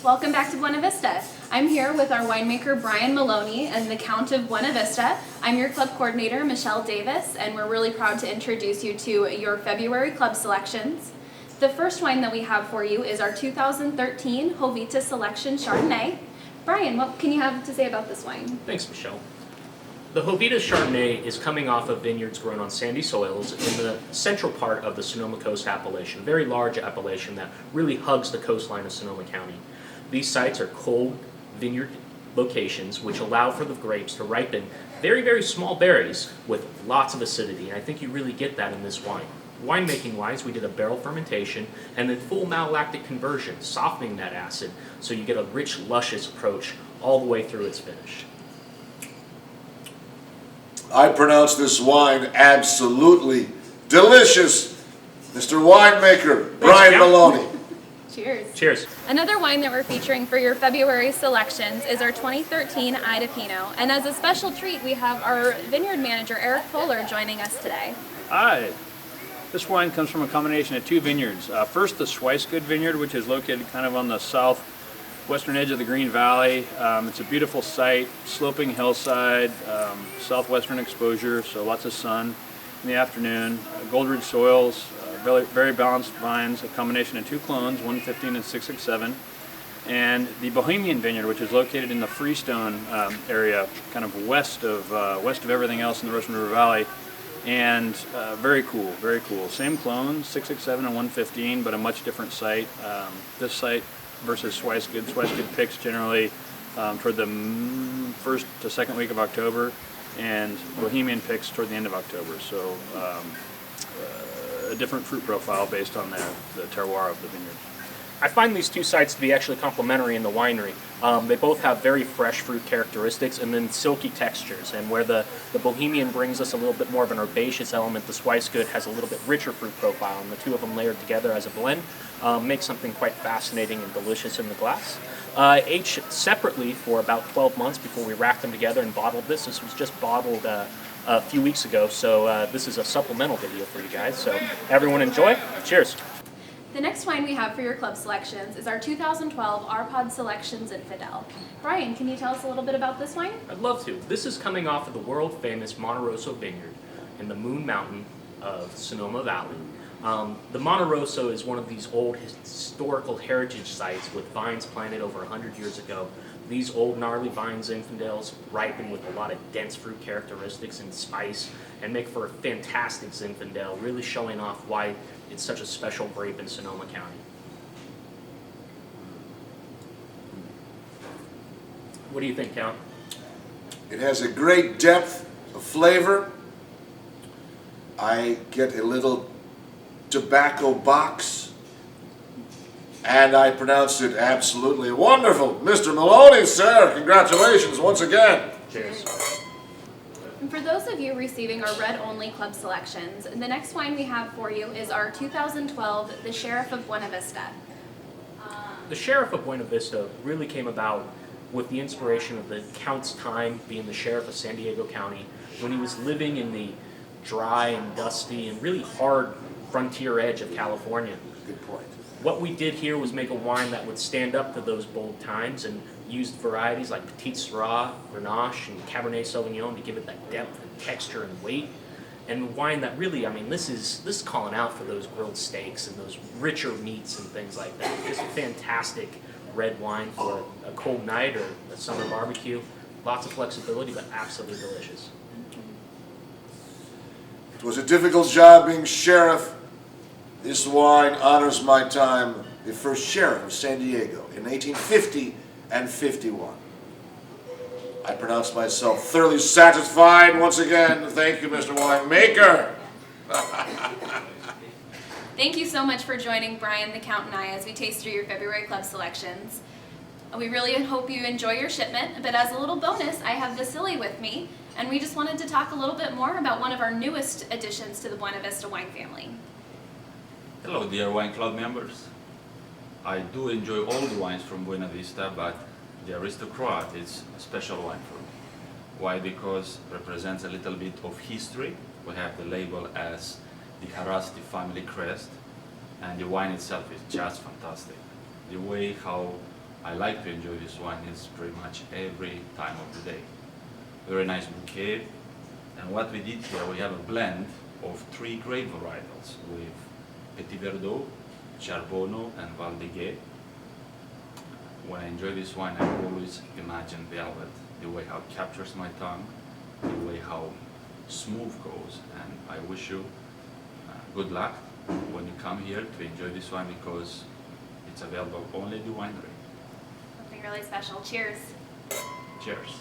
Welcome back to Buena Vista. I'm here with our winemaker Brian Maloney and the Count of Buena Vista. I'm your club coordinator Michelle Davis, and we're really proud to introduce you to your February club selections. The first wine that we have for you is our 2013 Jovita Selection Chardonnay. Brian, what can you have to say about this wine? Thanks, Michelle. The Jovita Chardonnay is coming off of vineyards grown on sandy soils in the central part of the Sonoma Coast appellation, a very large appellation that really hugs the coastline of Sonoma County. These sites are cold vineyard locations which allow for the grapes to ripen very, very small berries with lots of acidity, and I think you really get that in this wine. Winemaking-wise, we did a barrel fermentation and then full malolactic conversion, softening that acid so you get a rich, luscious approach all the way through its finish. I pronounce this wine absolutely delicious. Mr. Winemaker, Brian Maloney. Cheers. Cheers. Another wine that we're featuring for your February selections is our 2013 Ida Pinot. And as a special treat, we have our vineyard manager, Eric Fuller, joining us today. Hi. This wine comes from a combination of two vineyards. First, the Swicegood Vineyard, which is located kind of on the southwestern edge of the Green Valley. It's a beautiful site, sloping hillside, southwestern exposure, so lots of sun in the afternoon. Gold-ridge soils, very, very balanced vines, a combination of two clones, 115 and 667. And the Bohemian Vineyard, which is located in the Freestone area, kind of west of everything else in the Russian River Valley. And very cool, very cool. Same clones, 667 and 115, but a much different site. This site versus Swicegood. Swicegood picks generally toward the first to second week of October, and Bohemian picks toward the end of October. So a different fruit profile based on the terroir of the vineyard. I find these two sites to be actually complementary in the winery. They both have very fresh fruit characteristics and then silky textures. And where the Bohemian brings us a little bit more of an herbaceous element, the Swicegood has a little bit richer fruit profile. And the two of them layered together as a blend makes something quite fascinating and delicious in the glass. Aged separately for about 12 months before we racked them together and bottled this. This was just bottled a few weeks ago, so this is a supplemental video for you guys. So everyone enjoy. Cheers. The next wine we have for your club selections is our 2012 Arpad Selections Infidel. Brian, can you tell us a little bit about this wine? I'd love to. This is coming off of the world-famous Monte Rosso Vineyard in the Moon Mountain of Sonoma Valley. The Monte Rosso is one of these old historical heritage sites with vines planted over 100 years ago. These old gnarly vines, Zinfandels, ripen with a lot of dense fruit characteristics and spice and make for a fantastic Zinfandel, really showing off why it's such a special grape in Sonoma County. What do you think, Count? It has a great depth of flavor. I get a little tobacco box, and I pronounced it absolutely wonderful. Mr. Maloney, sir, congratulations once again. Cheers. And for those of you receiving our red-only club selections, the next wine we have for you is our 2012 The Sheriff of Buena Vista. The Sheriff of Buena Vista really came about with the inspiration of the Count's time being the sheriff of San Diego County when he was living in the dry and dusty and really hard frontier edge of California. Good point. What we did here was make a wine that would stand up to those bold times and used varieties like Petit Syrah, Grenache, and Cabernet Sauvignon to give it that depth and texture and weight. And a wine that really, I mean, this is calling out for those grilled steaks and those richer meats and things like that. Just a fantastic red wine for a cold night or a summer barbecue. Lots of flexibility, but absolutely delicious. It was a difficult job being sheriff. This wine honors my time, the first sheriff of San Diego in 1850 and 51. I pronounce myself thoroughly satisfied once again. Thank you, Mr. Winemaker. Thank you so much for joining Brian, the Count, and I as we taste through your February club selections. We really hope you enjoy your shipment, but as a little bonus, I have Vasily with me, and we just wanted to talk a little bit more about one of our newest additions to the Buena Vista wine family. Hello, dear wine club members. I do enjoy all the wines from Buena Vista, but the Aristocrat is a special wine for me. Why? Because it represents a little bit of history. We have the label as the Harasti family crest, and the wine itself is just fantastic. The way how I like to enjoy this wine. It's pretty much every time of the day. Very nice bouquet. And what we did here, we have a blend of 3 grape varietals with Petit Verdot, Charbonneau, and Valdiguier. When I enjoy this wine, I always imagine velvet, the way how it captures my tongue, the way how smooth goes. And I wish you good luck when you come here to enjoy this wine, because it's available only at the winery. Something really special. Cheers. Cheers.